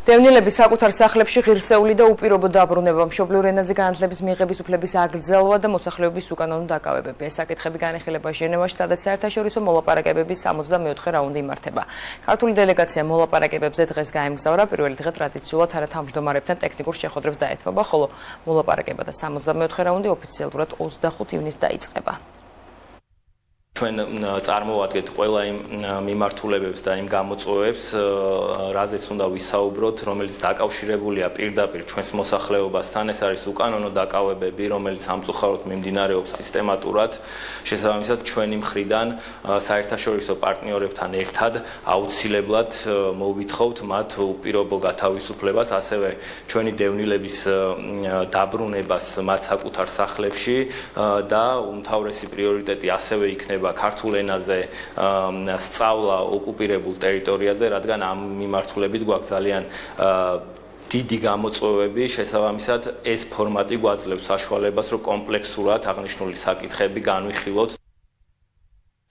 დევნილების საკუთარ სახლებში ღირსეული და უპირობო დაბრუნება, მშობლიურ ენაზე განათლების მიღების უფლების აგრძელვა და მოსახლეობის უკანონო დაკავებები. ეს საკითხები განიხილება ჟენევაში, სადაც საერთაშორისო მოლაპარაკებების 64 რაუნდი იმართება. ქართული დელეგაცია მოლაპარაკებებზე დღეს გაემგზავრა, პირველი დღე ტრადიციულად არათავმჯდომარებთან ტექნიკურ შეხვედრებს დაეთმობა, ხოლო მოლაპარაკება და 64 რაუნდი ოფიციალურად 25 ივნისს დაიწყება. ჩვენ წარმოვადგეთ ყველა იმ მიმართულებებს და იმ გამოწვევებს, რაზეც უნდა ვისაუბროთ, რომელიც დაკავშირებულია პირდაპირ ჩვენს მოსახლეობასთან. ეს არის უკანონო დაკავებები, რომელიც სამწუხაროდ მიმდინარეობს სისტემატურად. შესაბამისად, ჩვენი მხრიდან საერთაშორისო პარტნიორებთან ერთად აუცილებლად მოვვითხოვთ მათ უპირობო გათავისუფლებას, ასევე ჩვენი დევნილების დაბრუნებას მათ საკუთარ სახლებში და უმთავრესი პრიორიტეტი ასევე იქნება ქართულ ენაზე სწავლა ოკუპირებულ ტერიტორიაზე, რადგან ამ მიმართულებით გვაქვს ძალიან დიდი გამოწვევები, შესაბამისად ეს ფორმატი გვაძლევს საშუალებას, რომ კომპლექსურად აღნიშნული საკითხები განვიხილოთ.